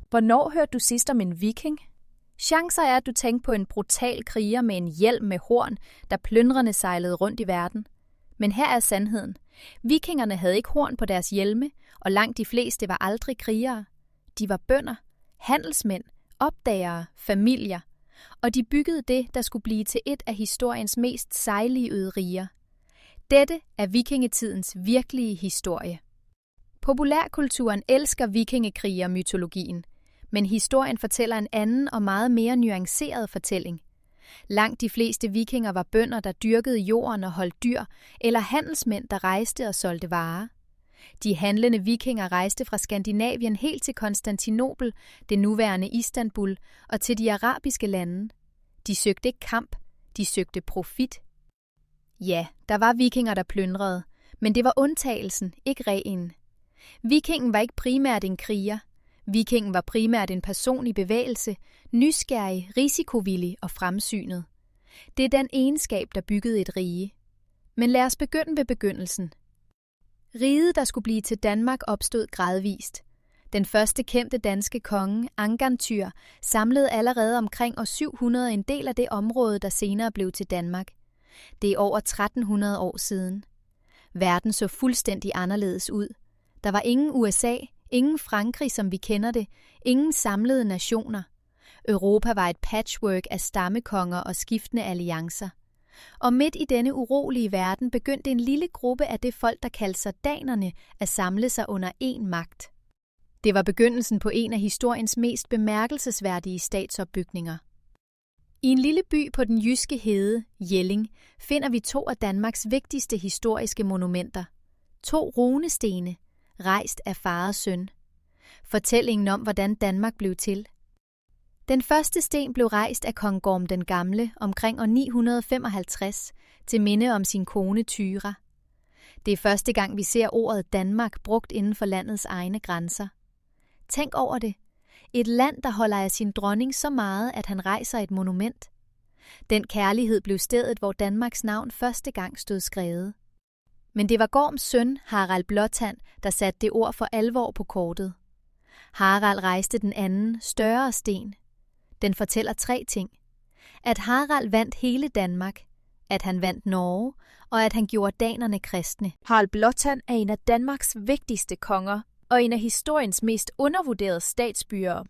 Hvornår hørte du sidst om en viking? Chancer er, at du tænker på en brutal kriger med en hjelm med horn, der plyndrende sejlede rundt i verden. Men her er sandheden. Vikingerne havde ikke horn på deres hjelme, og langt de fleste var aldrig krigere. De var bønder, handelsmænd, opdagere, familier, og de byggede det, der skulle blive til et af historiens mest sejlivede riger. Dette er vikingetidens virkelige historie. Populærkulturen elsker vikingekrigermytologien, men historien fortæller en anden og meget mere nuanceret fortælling. Langt de fleste vikinger var bønder, der dyrkede jorden og holdt dyr, eller handelsmænd, der rejste og solgte varer. De handlende vikinger rejste fra Skandinavien helt til Konstantinopel, det nuværende Istanbul, og til de arabiske lande. De søgte ikke kamp, de søgte profit. Ja, der var vikinger, der plyndrede, men det var undtagelsen, ikke reglen. Vikingen var ikke primært en kriger. Vikingen var primært en person i bevægelse, nysgerrig, risikovillig og fremsynet. Det er den egenskab, der byggede et rige. Men lad os begynde ved begyndelsen. Riget, der skulle blive til Danmark, opstod gradvist. Den første kendte danske konge, Angantyr, samlede allerede omkring år 700 en del af det område, der senere blev til Danmark. Det er over 1300 år siden. Verden så fuldstændig anderledes ud. Der var ingen USA, ingen Frankrig, som vi kender det, ingen samlede nationer. Europa var et patchwork af stammekonger og skiftende alliancer. Og midt i denne urolige verden begyndte en lille gruppe af det folk, der kaldte sig danerne, at samle sig under én magt. Det var begyndelsen på en af historiens mest bemærkelsesværdige statsopbygninger. I en lille by på den jyske hede, Jelling, finder vi to af Danmarks vigtigste historiske monumenter. 2 runestene, rejst af far og søn. Fortællingen om, hvordan Danmark blev til. Den første sten blev rejst af kong Gorm den Gamle omkring år 955 til minde om sin kone Thyra. Det er første gang, vi ser ordet Danmark brugt inden for landets egne grænser. Tænk over det. Et land, der holder af sin dronning så meget, at han rejser et monument. Den kærlighed blev stedet, hvor Danmarks navn første gang stod skrevet. Men det var Gorms søn, Harald Blåtand, der satte det ord for alvor på kortet. Harald rejste den anden, større sten. Den fortæller 3 ting. At Harald vandt hele Danmark, at han vandt Norge, og at han gjorde danerne kristne. Harald Blåtand er en af Danmarks vigtigste konger, og en af historiens mest undervurderede statsbyer.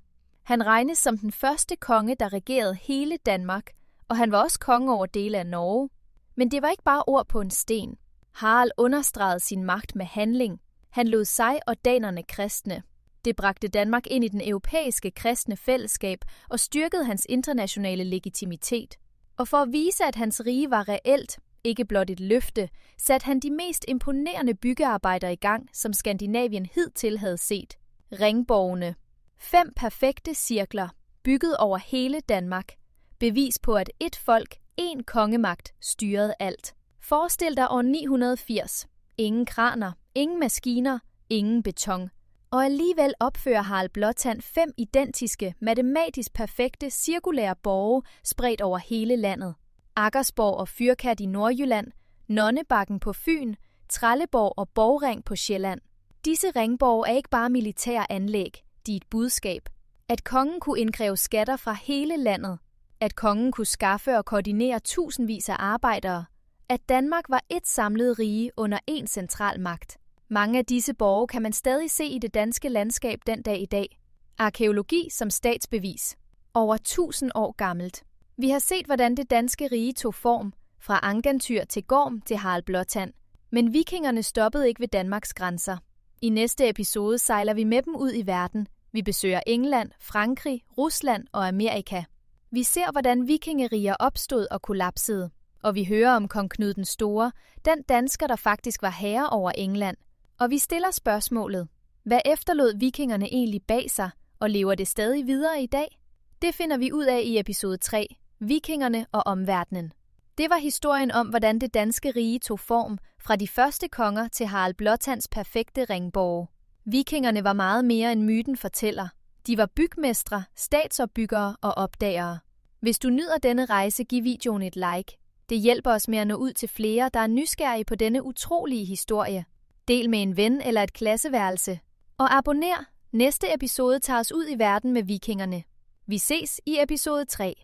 Han regnes som den første konge, der regerede hele Danmark, og han var også konge over dele af Norge. Men det var ikke bare ord på en sten. Harald understregede sin magt med handling. Han lod sig og danerne kristne. Det bragte Danmark ind i den europæiske kristne fællesskab og styrkede hans internationale legitimitet. Og for at vise, at hans rige var reelt, ikke blot et løfte, satte han de mest imponerende byggearbejder i gang, som Skandinavien hidtil havde set. Ringborgene. 5 perfekte cirkler, bygget over hele Danmark. Bevis på, at ét folk, én kongemagt, styrede alt. Forestil dig år 980. Ingen kraner, ingen maskiner, ingen beton. Og alligevel opfører Harald Blåtand 5 identiske, matematisk perfekte, cirkulære borge spredt over hele landet. Aggersborg og Fyrkat i Nordjylland, Nonnebakken på Fyn, Trelleborg og Borgring på Sjælland. Disse ringborge er ikke bare militære anlæg, de er et budskab. At kongen kunne indkræve skatter fra hele landet. At kongen kunne skaffe og koordinere tusindvis af arbejdere. At Danmark var et samlet rige under én central magt. Mange af disse borge kan man stadig se i det danske landskab den dag i dag. Arkæologi som statsbevis. Over 1000 år gammelt. Vi har set, hvordan det danske rige tog form, fra Angantyr til Gorm til Harald Blåtand. Men vikingerne stoppede ikke ved Danmarks grænser. I næste episode sejler vi med dem ud i verden. Vi besøger England, Frankrig, Rusland og Amerika. Vi ser, hvordan vikingeriger opstod og kollapsede. Og vi hører om kong Knud den Store, den dansker, der faktisk var herre over England. Og vi stiller spørgsmålet, hvad efterlod vikingerne egentlig bag sig, og lever det stadig videre i dag? Det finder vi ud af i episode 3, Vikingerne og omverdenen. Det var historien om, hvordan det danske rige tog form, fra de første konger til Harald Blåtands perfekte ringborge. Vikingerne var meget mere end myten fortæller. De var bygmestre, statsopbyggere og opdagere. Hvis du nyder denne rejse, giv videoen et like. Det hjælper os med at nå ud til flere, der er nysgerrige på denne utrolige historie. Del med en ven eller et klasseværelse. Og abonner, Næste episode tager os ud i verden med vikingerne. Vi ses i episode 3.